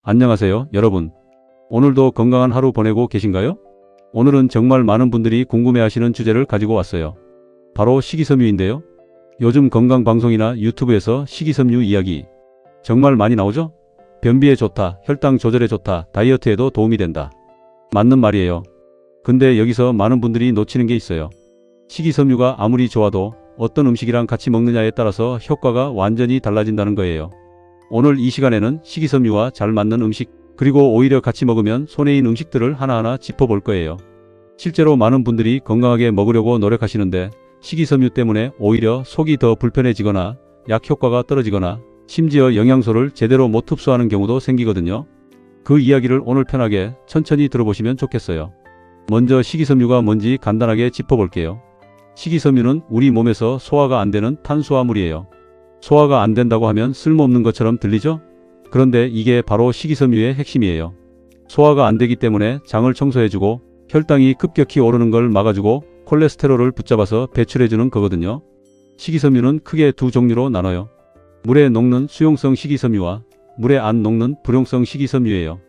안녕하세요, 여러분. 오늘도 건강한 하루 보내고 계신가요? 오늘은 정말 많은 분들이 궁금해하시는 주제를 가지고 왔어요. 바로 식이섬유인데요. 요즘 건강방송이나 유튜브에서 식이섬유 이야기 정말 많이 나오죠? 변비에 좋다, 혈당 조절에 좋다, 다이어트에도 도움이 된다. 맞는 말이에요. 근데 여기서 많은 분들이 놓치는 게 있어요. 식이섬유가 아무리 좋아도 어떤 음식이랑 같이 먹느냐에 따라서 효과가 완전히 달라진다는 거예요. 오늘 이 시간에는 식이섬유와 잘 맞는 음식, 그리고 오히려 같이 먹으면 손해인 음식들을 하나하나 짚어볼 거예요. 실제로 많은 분들이 건강하게 먹으려고 노력하시는데 식이섬유 때문에 오히려 속이 더 불편해지거나 약 효과가 떨어지거나 심지어 영양소를 제대로 못 흡수하는 경우도 생기거든요. 그 이야기를 오늘 편하게 천천히 들어보시면 좋겠어요. 먼저 식이섬유가 뭔지 간단하게 짚어볼게요. 식이섬유는 우리 몸에서 소화가 안 되는 탄수화물이에요. 소화가 안 된다고 하면 쓸모없는 것처럼 들리죠? 그런데 이게 바로 식이섬유의 핵심이에요. 소화가 안 되기 때문에 장을 청소해주고 혈당이 급격히 오르는 걸 막아주고 콜레스테롤을 붙잡아서 배출해주는 거거든요. 식이섬유는 크게 두 종류로 나눠요. 물에 녹는 수용성 식이섬유와 물에 안 녹는 불용성 식이섬유예요.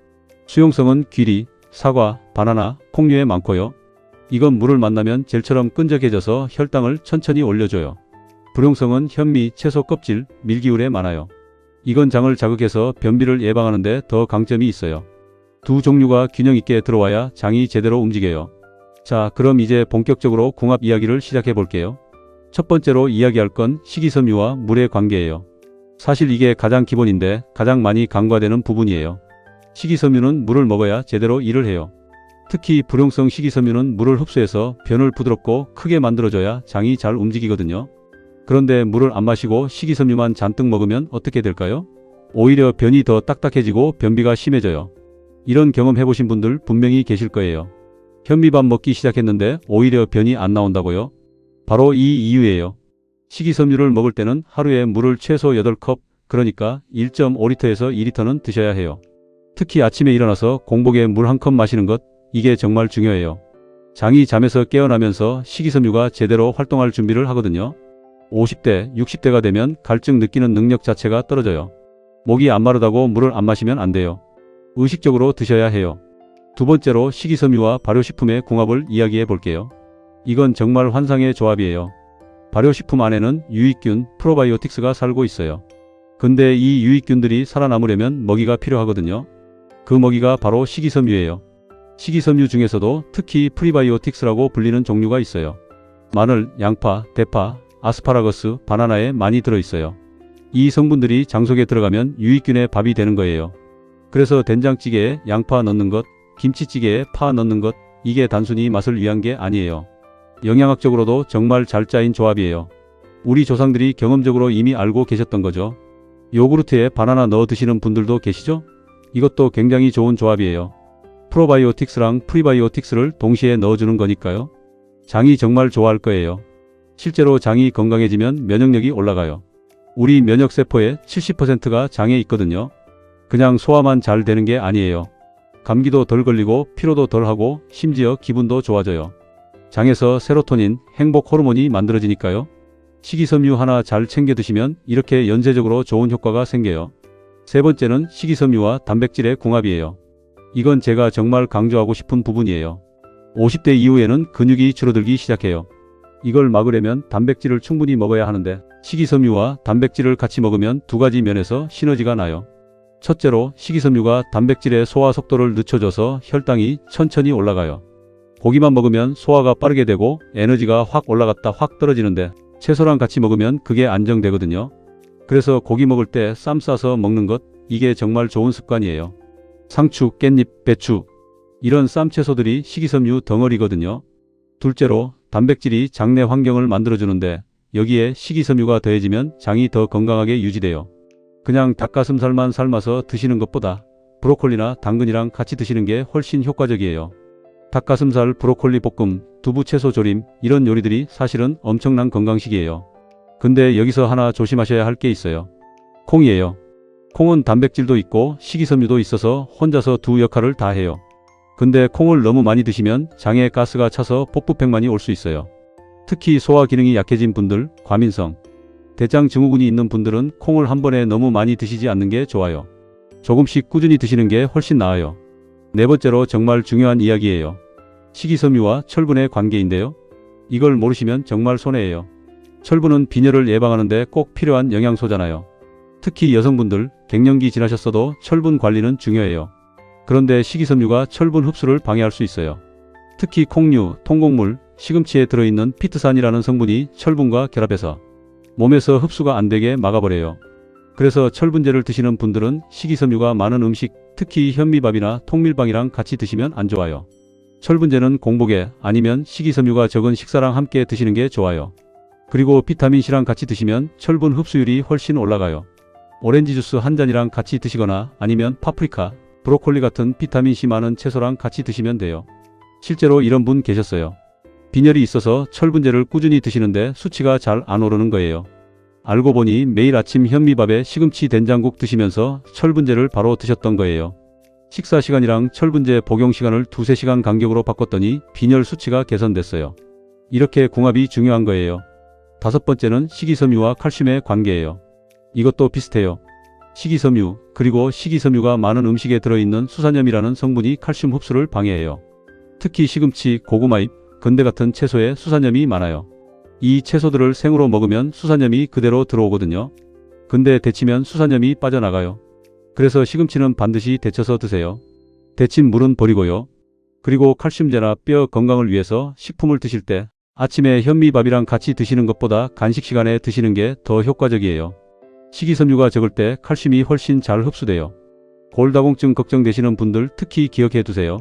수용성은 귀리, 사과, 바나나, 콩류에 많고요. 이건 물을 만나면 젤처럼 끈적해져서 혈당을 천천히 올려줘요. 불용성은 현미, 채소 껍질, 밀기울에 많아요. 이건 장을 자극해서 변비를 예방하는 데 더 강점이 있어요. 두 종류가 균형 있게 들어와야 장이 제대로 움직여요. 자, 그럼 이제 본격적으로 궁합 이야기를 시작해 볼게요. 첫 번째로 이야기할 건 식이섬유와 물의 관계예요. 사실 이게 가장 기본인데 가장 많이 간과되는 부분이에요. 식이섬유는 물을 먹어야 제대로 일을 해요. 특히 불용성 식이섬유는 물을 흡수해서 변을 부드럽고 크게 만들어줘야 장이 잘 움직이거든요. 그런데 물을 안 마시고 식이섬유만 잔뜩 먹으면 어떻게 될까요? 오히려 변이 더 딱딱해지고 변비가 심해져요. 이런 경험 해보신 분들 분명히 계실 거예요. 현미밥 먹기 시작했는데 오히려 변이 안 나온다고요? 바로 이 이유예요. 식이섬유를 먹을 때는 하루에 물을 최소 8컵, 그러니까 1.5리터에서 2리터는 드셔야 해요. 특히 아침에 일어나서 공복에 물 1컵 마시는 것, 이게 정말 중요해요. 장이 잠에서 깨어나면서 식이섬유가 제대로 활동할 준비를 하거든요. 50대, 60대가 되면 갈증 느끼는 능력 자체가 떨어져요. 목이 안 마르다고 물을 안 마시면 안 돼요. 의식적으로 드셔야 해요. 두 번째로 식이섬유와 발효식품의 궁합을 이야기해 볼게요. 이건 정말 환상의 조합이에요. 발효식품 안에는 유익균, 프로바이오틱스가 살고 있어요. 근데 이 유익균들이 살아남으려면 먹이가 필요하거든요. 그 먹이가 바로 식이섬유예요. 식이섬유 중에서도 특히 프리바이오틱스라고 불리는 종류가 있어요. 마늘, 양파, 대파, 아스파라거스, 바나나에 많이 들어있어요. 이 성분들이 장 속에 들어가면 유익균의 밥이 되는 거예요. 그래서 된장찌개에 양파 넣는 것, 김치찌개에 파 넣는 것, 이게 단순히 맛을 위한 게 아니에요. 영양학적으로도 정말 잘 짜인 조합이에요. 우리 조상들이 경험적으로 이미 알고 계셨던 거죠. 요구르트에 바나나 넣어 드시는 분들도 계시죠? 이것도 굉장히 좋은 조합이에요. 프로바이오틱스랑 프리바이오틱스를 동시에 넣어주는 거니까요. 장이 정말 좋아할 거예요. 실제로 장이 건강해지면 면역력이 올라가요. 우리 면역세포의 70%가 장에 있거든요. 그냥 소화만 잘 되는 게 아니에요. 감기도 덜 걸리고 피로도 덜 하고 심지어 기분도 좋아져요. 장에서 세로토닌, 행복 호르몬이 만들어지니까요. 식이섬유 하나 잘 챙겨 드시면 이렇게 연쇄적으로 좋은 효과가 생겨요. 세 번째는 식이섬유와 단백질의 궁합이에요. 이건 제가 정말 강조하고 싶은 부분이에요. 50대 이후에는 근육이 줄어들기 시작해요. 이걸 막으려면 단백질을 충분히 먹어야 하는데 식이섬유와 단백질을 같이 먹으면 두 가지 면에서 시너지가 나요. 첫째로 식이섬유가 단백질의 소화 속도를 늦춰줘서 혈당이 천천히 올라가요. 고기만 먹으면 소화가 빠르게 되고 에너지가 확 올라갔다 확 떨어지는데 채소랑 같이 먹으면 그게 안정되거든요. 그래서 고기 먹을 때 쌈 싸서 먹는 것, 이게 정말 좋은 습관이에요. 상추, 깻잎, 배추, 이런 쌈채소들이 식이섬유 덩어리거든요. 둘째로 단백질이 장내 환경을 만들어주는데 여기에 식이섬유가 더해지면 장이 더 건강하게 유지돼요. 그냥 닭가슴살만 삶아서 드시는 것보다 브로콜리나 당근이랑 같이 드시는 게 훨씬 효과적이에요. 닭가슴살, 브로콜리 볶음, 두부 채소 조림, 이런 요리들이 사실은 엄청난 건강식이에요. 근데 여기서 하나 조심하셔야 할 게 있어요. 콩이에요. 콩은 단백질도 있고 식이섬유도 있어서 혼자서 두 역할을 다 해요. 근데 콩을 너무 많이 드시면 장에 가스가 차서 복부팽만이 올 수 있어요. 특히 소화 기능이 약해진 분들, 과민성, 대장 증후군이 있는 분들은 콩을 한 번에 너무 많이 드시지 않는 게 좋아요. 조금씩 꾸준히 드시는 게 훨씬 나아요. 네 번째로 정말 중요한 이야기예요. 식이섬유와 철분의 관계인데요. 이걸 모르시면 정말 손해예요. 철분은 빈혈을 예방하는데 꼭 필요한 영양소잖아요. 특히 여성분들, 갱년기 지나셨어도 철분 관리는 중요해요. 그런데 식이섬유가 철분 흡수를 방해할 수 있어요. 특히 콩류, 통곡물, 시금치에 들어있는 피트산이라는 성분이 철분과 결합해서 몸에서 흡수가 안 되게 막아버려요. 그래서 철분제를 드시는 분들은 식이섬유가 많은 음식, 특히 현미밥이나 통밀빵이랑 같이 드시면 안 좋아요. 철분제는 공복에 아니면 식이섬유가 적은 식사랑 함께 드시는 게 좋아요. 그리고 비타민C랑 같이 드시면 철분 흡수율이 훨씬 올라가요. 오렌지 주스 한 잔이랑 같이 드시거나 아니면 파프리카, 브로콜리 같은 비타민C 많은 채소랑 같이 드시면 돼요. 실제로 이런 분 계셨어요. 빈혈이 있어서 철분제를 꾸준히 드시는데 수치가 잘 안 오르는 거예요. 알고 보니 매일 아침 현미밥에 시금치 된장국 드시면서 철분제를 바로 드셨던 거예요. 식사 시간이랑 철분제 복용 시간을 2~3시간 간격으로 바꿨더니 빈혈 수치가 개선됐어요. 이렇게 궁합이 중요한 거예요. 다섯 번째는 식이섬유와 칼슘의 관계예요. 이것도 비슷해요. 식이섬유, 그리고 식이섬유가 많은 음식에 들어있는 수산염이라는 성분이 칼슘 흡수를 방해해요. 특히 시금치, 고구마잎, 건대 같은 채소에 수산염이 많아요. 이 채소들을 생으로 먹으면 수산염이 그대로 들어오거든요. 근데 데치면 수산염이 빠져나가요. 그래서 시금치는 반드시 데쳐서 드세요. 데친 물은 버리고요. 그리고 칼슘제나 뼈 건강을 위해서 식품을 드실 때 아침에 현미밥이랑 같이 드시는 것보다 간식 시간에 드시는 게 더 효과적이에요. 식이섬유가 적을 때 칼슘이 훨씬 잘 흡수돼요. 골다공증 걱정되시는 분들 특히 기억해 두세요.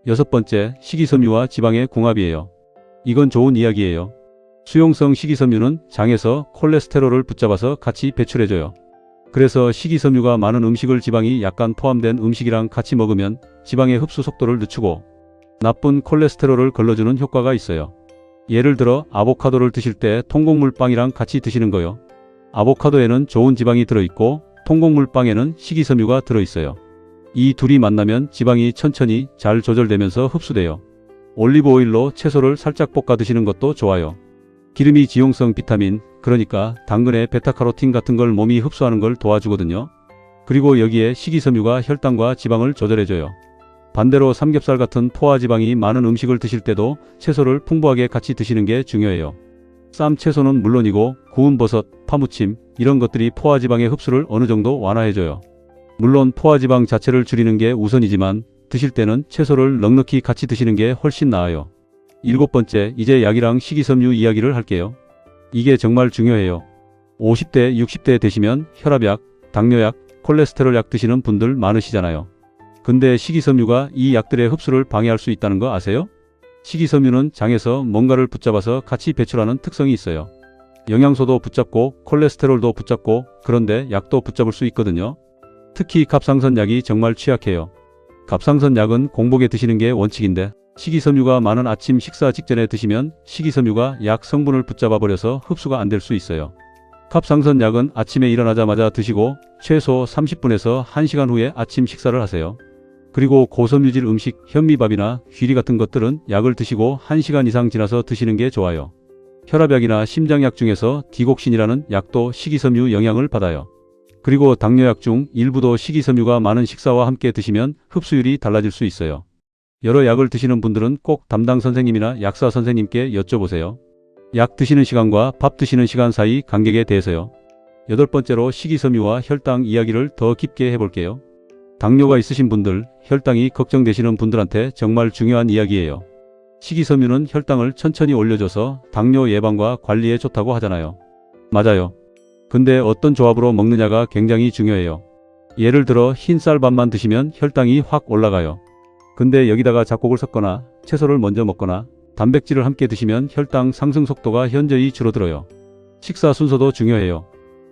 여섯 번째, 식이섬유와 지방의 궁합이에요. 이건 좋은 이야기예요. 수용성 식이섬유는 장에서 콜레스테롤을 붙잡아서 같이 배출해줘요. 그래서 식이섬유가 많은 음식을 지방이 약간 포함된 음식이랑 같이 먹으면 지방의 흡수 속도를 늦추고 나쁜 콜레스테롤을 걸러주는 효과가 있어요. 예를 들어 아보카도를 드실 때 통곡물빵이랑 같이 드시는 거요. 아보카도에는 좋은 지방이 들어있고 통곡물빵에는 식이섬유가 들어있어요. 이 둘이 만나면 지방이 천천히 잘 조절되면서 흡수돼요. 올리브 오일로 채소를 살짝 볶아 드시는 것도 좋아요. 기름이 지용성 비타민, 그러니까 당근의 베타카로틴 같은 걸 몸이 흡수하는 걸 도와주거든요. 그리고 여기에 식이섬유가 혈당과 지방을 조절해줘요. 반대로 삼겹살 같은 포화지방이 많은 음식을 드실 때도 채소를 풍부하게 같이 드시는 게 중요해요. 쌈 채소는 물론이고 구운 버섯, 파무침 이런 것들이 포화지방의 흡수를 어느 정도 완화해줘요. 물론 포화지방 자체를 줄이는 게 우선이지만 드실 때는 채소를 넉넉히 같이 드시는 게 훨씬 나아요. 일곱 번째, 이제 약이랑 식이섬유 이야기를 할게요. 이게 정말 중요해요. 50대, 60대 되시면 혈압약, 당뇨약, 콜레스테롤 약 드시는 분들 많으시잖아요. 근데 식이섬유가 이 약들의 흡수를 방해할 수 있다는 거 아세요? 식이섬유는 장에서 뭔가를 붙잡아서 같이 배출하는 특성이 있어요. 영양소도 붙잡고 콜레스테롤도 붙잡고 그런데 약도 붙잡을 수 있거든요. 특히 갑상선 약이 정말 취약해요. 갑상선 약은 공복에 드시는 게 원칙인데 식이섬유가 많은 아침 식사 직전에 드시면 식이섬유가 약 성분을 붙잡아 버려서 흡수가 안 될 수 있어요. 갑상선 약은 아침에 일어나자마자 드시고 최소 30분에서 1시간 후에 아침 식사를 하세요. 그리고 고섬유질 음식, 현미밥이나 귀리 같은 것들은 약을 드시고 1시간 이상 지나서 드시는 게 좋아요. 혈압약이나 심장약 중에서 디곡신이라는 약도 식이섬유 영향을 받아요. 그리고 당뇨약 중 일부도 식이섬유가 많은 식사와 함께 드시면 흡수율이 달라질 수 있어요. 여러 약을 드시는 분들은 꼭 담당 선생님이나 약사 선생님께 여쭤보세요. 약 드시는 시간과 밥 드시는 시간 사이 간격에 대해서요. 여덟 번째로 식이섬유와 혈당 이야기를 더 깊게 해볼게요. 당뇨가 있으신 분들, 혈당이 걱정되시는 분들한테 정말 중요한 이야기예요. 식이섬유는 혈당을 천천히 올려줘서 당뇨 예방과 관리에 좋다고 하잖아요. 맞아요. 근데 어떤 조합으로 먹느냐가 굉장히 중요해요. 예를 들어 흰 쌀밥만 드시면 혈당이 확 올라가요. 근데 여기다가 잡곡을 섞거나 채소를 먼저 먹거나 단백질을 함께 드시면 혈당 상승 속도가 현저히 줄어들어요. 식사 순서도 중요해요.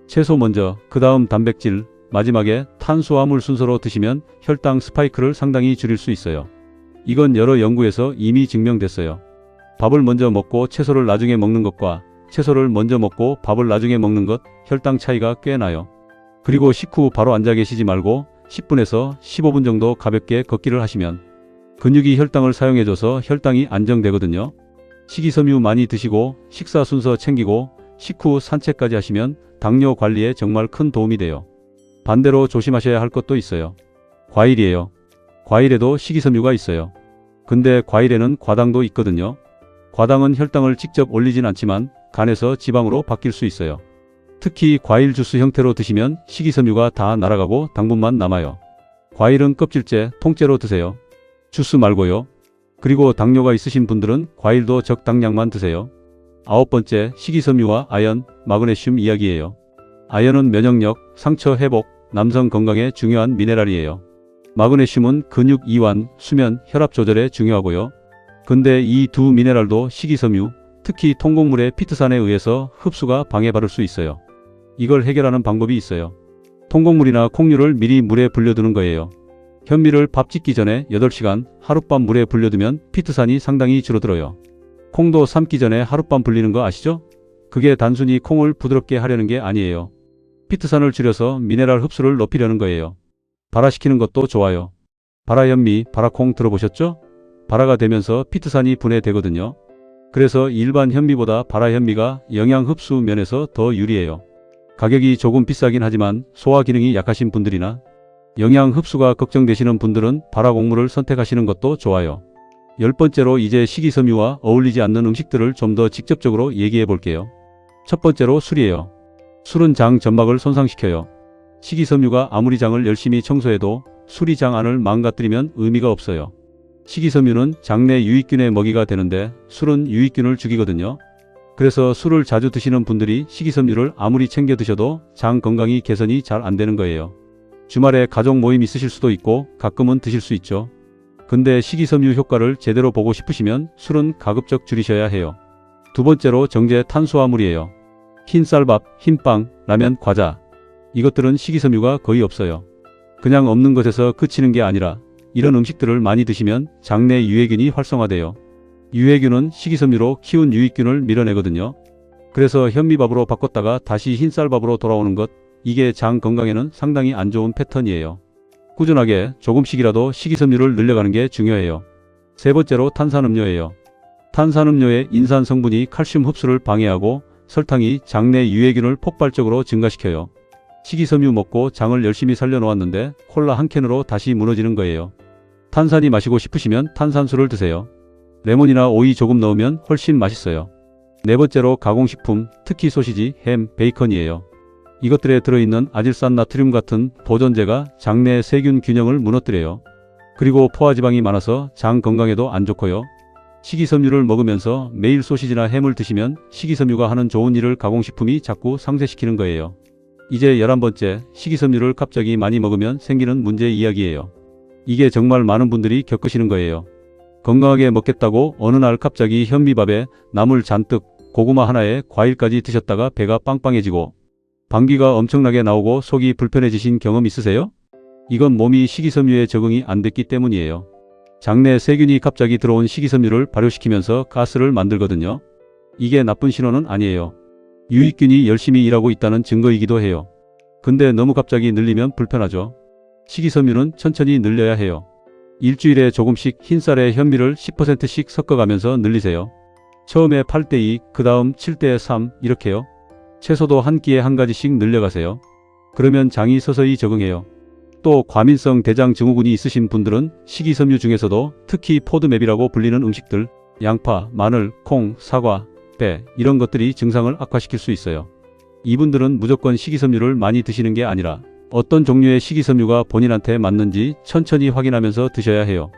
채소 먼저, 그 다음 단백질, 마지막에 탄수화물 순서로 드시면 혈당 스파이크를 상당히 줄일 수 있어요. 이건 여러 연구에서 이미 증명됐어요. 밥을 먼저 먹고 채소를 나중에 먹는 것과 채소를 먼저 먹고 밥을 나중에 먹는 것, 혈당 차이가 꽤 나요. 그리고 식후 바로 앉아 계시지 말고 10분에서 15분 정도 가볍게 걷기를 하시면 근육이 혈당을 사용해줘서 혈당이 안정되거든요. 식이섬유 많이 드시고 식사 순서 챙기고 식후 산책까지 하시면 당뇨 관리에 정말 큰 도움이 돼요. 반대로 조심하셔야 할 것도 있어요. 과일이에요. 과일에도 식이섬유가 있어요. 근데 과일에는 과당도 있거든요. 과당은 혈당을 직접 올리진 않지만 간에서 지방으로 바뀔 수 있어요. 특히 과일 주스 형태로 드시면 식이섬유가 다 날아가고 당분만 남아요. 과일은 껍질째, 통째로 드세요. 주스 말고요. 그리고 당뇨가 있으신 분들은 과일도 적당량만 드세요. 9번째, 식이섬유와 아연, 마그네슘 이야기예요. 아연은 면역력, 상처 회복, 남성 건강에 중요한 미네랄이에요. 마그네슘은 근육 이완, 수면, 혈압 조절에 중요하고요. 근데 이 두 미네랄도 식이섬유, 특히 통곡물의 피트산에 의해서 흡수가 방해받을 수 있어요. 이걸 해결하는 방법이 있어요. 통곡물이나 콩류를 미리 물에 불려두는 거예요. 현미를 밥 짓기 전에 8시간 하룻밤 물에 불려두면 피트산이 상당히 줄어들어요. 콩도 삶기 전에 하룻밤 불리는 거 아시죠? 그게 단순히 콩을 부드럽게 하려는 게 아니에요. 피트산을 줄여서 미네랄 흡수를 높이려는 거예요. 발화시키는 것도 좋아요. 발화현미, 발화콩 들어보셨죠? 발화가 되면서 피트산이 분해되거든요. 그래서 일반 현미보다 발화현미가 영양 흡수 면에서 더 유리해요. 가격이 조금 비싸긴 하지만 소화 기능이 약하신 분들이나 영양 흡수가 걱정되시는 분들은 발화곡물을 선택하시는 것도 좋아요. 10번째로 이제 식이섬유와 어울리지 않는 음식들을 좀 더 직접적으로 얘기해 볼게요. 첫 번째로 술이에요. 술은 장 점막을 손상시켜요. 식이섬유가 아무리 장을 열심히 청소해도 술이 장 안을 망가뜨리면 의미가 없어요. 식이섬유는 장내 유익균의 먹이가 되는데 술은 유익균을 죽이거든요. 그래서 술을 자주 드시는 분들이 식이섬유를 아무리 챙겨 드셔도 장 건강이 개선이 잘 안 되는 거예요. 주말에 가족 모임 있으실 수도 있고 가끔은 드실 수 있죠. 근데 식이섬유 효과를 제대로 보고 싶으시면 술은 가급적 줄이셔야 해요. 두 번째로 정제 탄수화물이에요. 흰쌀밥, 흰빵, 라면, 과자. 이것들은 식이섬유가 거의 없어요. 그냥 없는 것에서 그치는 게 아니라 이런 음식들을 많이 드시면 장내 유해균이 활성화돼요. 유해균은 식이섬유로 키운 유익균을 밀어내거든요. 그래서 현미밥으로 바꿨다가 다시 흰쌀밥으로 돌아오는 것, 이게 장 건강에는 상당히 안 좋은 패턴이에요. 꾸준하게 조금씩이라도 식이섬유를 늘려가는 게 중요해요. 세 번째로 탄산음료예요. 탄산음료의 인산 성분이 칼슘 흡수를 방해하고 설탕이 장내 유해균을 폭발적으로 증가시켜요. 식이섬유 먹고 장을 열심히 살려놓았는데 콜라 한 캔으로 다시 무너지는 거예요. 탄산이 마시고 싶으시면 탄산수를 드세요. 레몬이나 오이 조금 넣으면 훨씬 맛있어요. 네 번째로 가공식품, 특히 소시지, 햄, 베이컨이에요. 이것들에 들어있는 아질산 나트륨 같은 보존제가 장내 세균 균형을 무너뜨려요. 그리고 포화지방이 많아서 장 건강에도 안 좋고요. 식이섬유를 먹으면서 매일 소시지나 햄을 드시면 식이섬유가 하는 좋은 일을 가공식품이 자꾸 상쇄시키는 거예요. 이제 11번째, 식이섬유를 갑자기 많이 먹으면 생기는 문제 이야기예요. 이게 정말 많은 분들이 겪으시는 거예요. 건강하게 먹겠다고 어느 날 갑자기 현미밥에 나물 잔뜩, 고구마 하나에 과일까지 드셨다가 배가 빵빵해지고 방귀가 엄청나게 나오고 속이 불편해지신 경험 있으세요? 이건 몸이 식이섬유에 적응이 안 됐기 때문이에요. 장내 세균이 갑자기 들어온 식이섬유를 발효시키면서 가스를 만들거든요. 이게 나쁜 신호는 아니에요. 유익균이 열심히 일하고 있다는 증거이기도 해요. 근데 너무 갑자기 늘리면 불편하죠. 식이섬유는 천천히 늘려야 해요. 일주일에 조금씩 흰쌀에 현미를 10%씩 섞어가면서 늘리세요. 처음에 8:2, 그 다음 7:3 이렇게요. 채소도 한 끼에 한 가지씩 늘려가세요. 그러면 장이 서서히 적응해요. 또 과민성 대장 증후군이 있으신 분들은 식이섬유 중에서도 특히 포드맵이라고 불리는 음식들, 양파, 마늘, 콩, 사과, 배 이런 것들이 증상을 악화시킬 수 있어요. 이분들은 무조건 식이섬유를 많이 드시는 게 아니라 어떤 종류의 식이섬유가 본인한테 맞는지 천천히 확인하면서 드셔야 해요.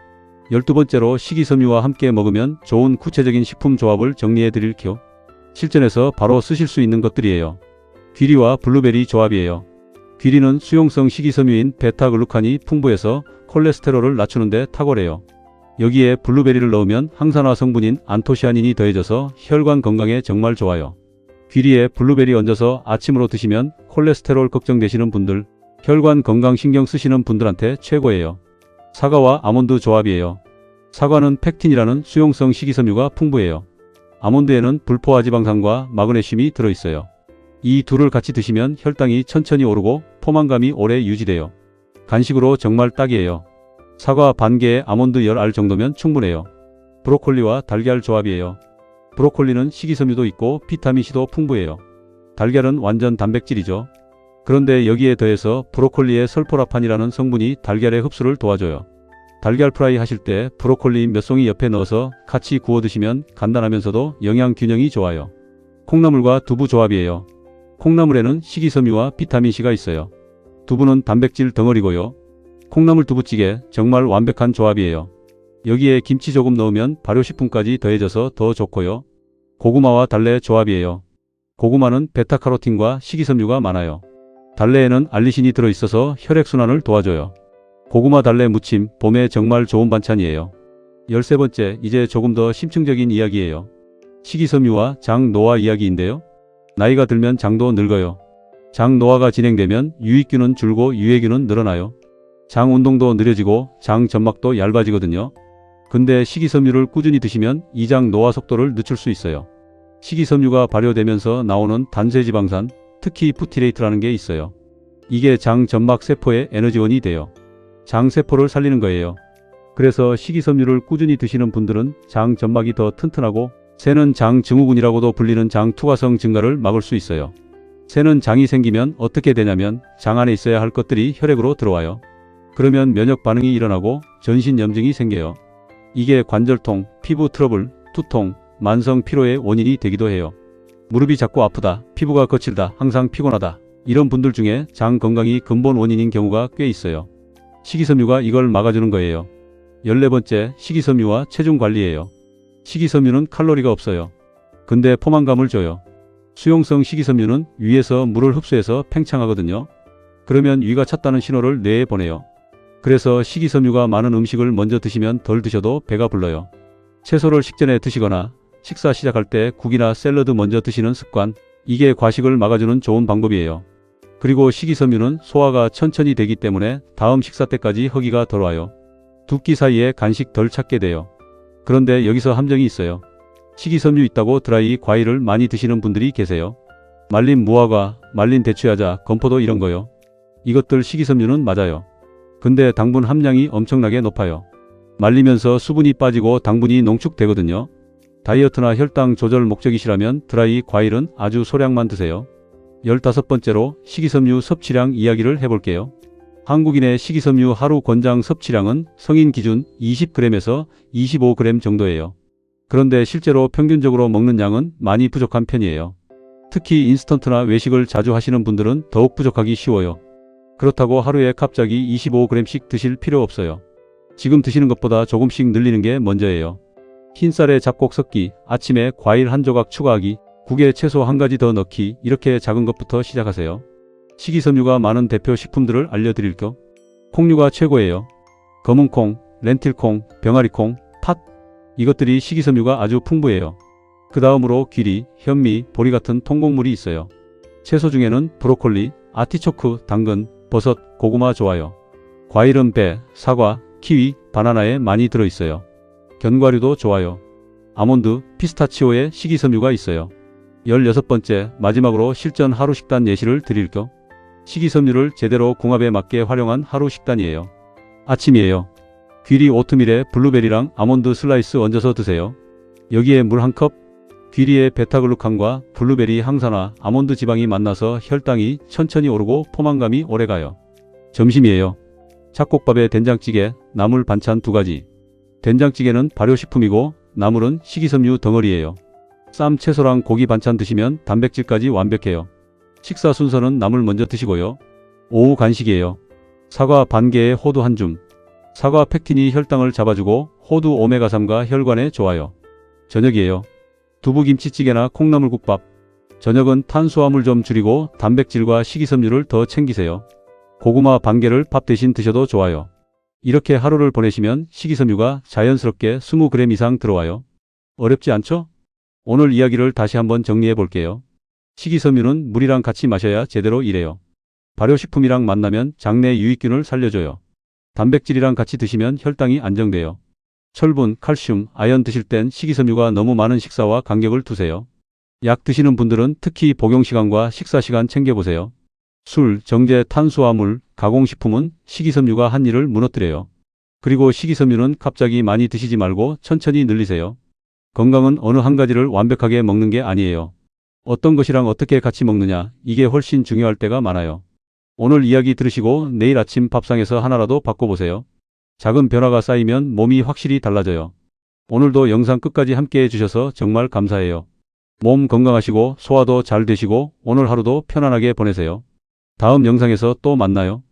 12번째로 식이섬유와 함께 먹으면 좋은 구체적인 식품 조합을 정리해 드릴게요. 실전에서 바로 쓰실 수 있는 것들이에요. 귀리와 블루베리 조합이에요. 귀리는 수용성 식이섬유인 베타글루칸이 풍부해서 콜레스테롤을 낮추는데 탁월해요. 여기에 블루베리를 넣으면 항산화 성분인 안토시아닌이 더해져서 혈관 건강에 정말 좋아요. 귀리에 블루베리 얹어서 아침으로 드시면 콜레스테롤 걱정되시는 분들, 혈관 건강 신경 쓰시는 분들한테 최고예요. 사과와 아몬드 조합이에요. 사과는 팩틴이라는 수용성 식이섬유가 풍부해요. 아몬드에는 불포화지방산과 마그네슘이 들어있어요. 이 둘을 같이 드시면 혈당이 천천히 오르고 포만감이 오래 유지돼요. 간식으로 정말 딱이에요. 사과 반 개에 아몬드 10알 정도면 충분해요. 브로콜리와 달걀 조합이에요. 브로콜리는 식이섬유도 있고 비타민C도 풍부해요. 달걀은 완전 단백질이죠. 그런데 여기에 더해서 브로콜리의 설포라판이라는 성분이 달걀의 흡수를 도와줘요. 달걀 프라이 하실 때 브로콜리 몇 송이 옆에 넣어서 같이 구워 드시면 간단하면서도 영양 균형이 좋아요. 콩나물과 두부 조합이에요. 콩나물에는 식이섬유와 비타민C가 있어요. 두부는 단백질 덩어리고요. 콩나물 두부찌개 정말 완벽한 조합이에요. 여기에 김치 조금 넣으면 발효식품까지 더해져서 더 좋고요. 고구마와 달래 조합이에요. 고구마는 베타카로틴과 식이섬유가 많아요. 달래에는 알리신이 들어있어서 혈액순환을 도와줘요. 고구마 달래 무침, 봄에 정말 좋은 반찬이에요. 13번째, 이제 조금 더 심층적인 이야기예요. 식이섬유와 장 노화 이야기인데요. 나이가 들면 장도 늙어요. 장 노화가 진행되면 유익균은 줄고 유해균은 늘어나요. 장 운동도 느려지고 장 점막도 얇아지거든요. 근데 식이섬유를 꾸준히 드시면 이 장 노화 속도를 늦출 수 있어요. 식이섬유가 발효되면서 나오는 단세지방산, 특히 부티레이트라는 게 있어요. 이게 장 점막 세포의 에너지원이 돼요. 장 세포를 살리는 거예요. 그래서 식이섬유를 꾸준히 드시는 분들은 장 점막이 더 튼튼하고 새는 장 증후군이라고도 불리는 장 투과성 증가를 막을 수 있어요. 새는 장이 생기면 어떻게 되냐면 장 안에 있어야 할 것들이 혈액으로 들어와요. 그러면 면역 반응이 일어나고 전신 염증이 생겨요. 이게 관절통, 피부 트러블, 두통, 만성 피로의 원인이 되기도 해요. 무릎이 자꾸 아프다, 피부가 거칠다, 항상 피곤하다. 이런 분들 중에 장 건강이 근본 원인인 경우가 꽤 있어요. 식이섬유가 이걸 막아주는 거예요. 14번째, 식이섬유와 체중 관리예요. 식이섬유는 칼로리가 없어요. 근데 포만감을 줘요. 수용성 식이섬유는 위에서 물을 흡수해서 팽창하거든요. 그러면 위가 찼다는 신호를 뇌에 보내요. 그래서 식이섬유가 많은 음식을 먼저 드시면 덜 드셔도 배가 불러요. 채소를 식전에 드시거나 식사 시작할 때 국이나 샐러드 먼저 드시는 습관, 이게 과식을 막아주는 좋은 방법이에요. 그리고 식이섬유는 소화가 천천히 되기 때문에 다음 식사 때까지 허기가 덜 와요. 두 끼 사이에 간식 덜 찾게 돼요. 그런데 여기서 함정이 있어요. 식이섬유 있다고 드라이 과일을 많이 드시는 분들이 계세요. 말린 무화과, 말린 대추야자, 건포도 이런 거요. 이것들 식이섬유는 맞아요. 근데 당분 함량이 엄청나게 높아요. 말리면서 수분이 빠지고 당분이 농축되거든요. 다이어트나 혈당 조절 목적이시라면 드라이 과일은 아주 소량만 드세요. 15번째로 식이섬유 섭취량 이야기를 해볼게요. 한국인의 식이섬유 하루 권장 섭취량은 성인 기준 20g에서 25g 정도예요. 그런데 실제로 평균적으로 먹는 양은 많이 부족한 편이에요. 특히 인스턴트나 외식을 자주 하시는 분들은 더욱 부족하기 쉬워요. 그렇다고 하루에 갑자기 25g씩 드실 필요 없어요. 지금 드시는 것보다 조금씩 늘리는 게 먼저예요. 흰쌀에 잡곡 섞기, 아침에 과일 한 조각 추가하기, 국에 채소 한 가지 더 넣기, 이렇게 작은 것부터 시작하세요. 식이섬유가 많은 대표 식품들을 알려드릴게요. 콩류가 최고예요. 검은콩, 렌틸콩, 병아리콩, 팥, 이것들이 식이섬유가 아주 풍부해요. 그 다음으로 귀리, 현미, 보리 같은 통곡물이 있어요. 채소 중에는 브로콜리, 아티초크, 당근, 버섯, 고구마 좋아요. 과일은 배, 사과, 키위, 바나나에 많이 들어있어요. 견과류도 좋아요. 아몬드, 피스타치오에 식이섬유가 있어요. 16번째, 마지막으로 실전 하루 식단 예시를 드릴게요. 식이섬유를 제대로 궁합에 맞게 활용한 하루 식단이에요. 아침이에요. 귀리 오트밀에 블루베리랑 아몬드 슬라이스 얹어서 드세요. 여기에 물 1컵, 귀리의 베타글루칸과 블루베리 항산화, 아몬드 지방이 만나서 혈당이 천천히 오르고 포만감이 오래가요. 점심이에요. 잡곡밥에 된장찌개, 나물 반찬 2가지. 된장찌개는 발효식품이고 나물은 식이섬유 덩어리예요. 쌈, 채소랑 고기 반찬 드시면 단백질까지 완벽해요. 식사 순서는 나물 먼저 드시고요. 오후 간식이에요. 사과 반 개에 호두 한 줌. 사과 팩틴이 혈당을 잡아주고 호두 오메가3가 혈관에 좋아요. 저녁이에요. 두부김치찌개나 콩나물국밥. 저녁은 탄수화물 좀 줄이고 단백질과 식이섬유를 더 챙기세요. 고구마 반 개를 밥 대신 드셔도 좋아요. 이렇게 하루를 보내시면 식이섬유가 자연스럽게 20g 이상 들어와요. 어렵지 않죠? 오늘 이야기를 다시 한번 정리해 볼게요. 식이섬유는 물이랑 같이 마셔야 제대로 일해요. 발효식품이랑 만나면 장내 유익균을 살려줘요. 단백질이랑 같이 드시면 혈당이 안정돼요. 철분, 칼슘, 아연 드실 땐 식이섬유가 너무 많은 식사와 간격을 두세요. 약 드시는 분들은 특히 복용시간과 식사시간 챙겨보세요. 술, 정제, 탄수화물, 가공식품은 식이섬유가 한 일을 무너뜨려요. 그리고 식이섬유는 갑자기 많이 드시지 말고 천천히 늘리세요. 건강은 어느 한 가지를 완벽하게 먹는 게 아니에요. 어떤 것이랑 어떻게 같이 먹느냐, 이게 훨씬 중요할 때가 많아요. 오늘 이야기 들으시고 내일 아침 밥상에서 하나라도 바꿔보세요. 작은 변화가 쌓이면 몸이 확실히 달라져요. 오늘도 영상 끝까지 함께 해주셔서 정말 감사해요. 몸 건강하시고 소화도 잘 되시고 오늘 하루도 편안하게 보내세요. 다음 영상에서 또 만나요.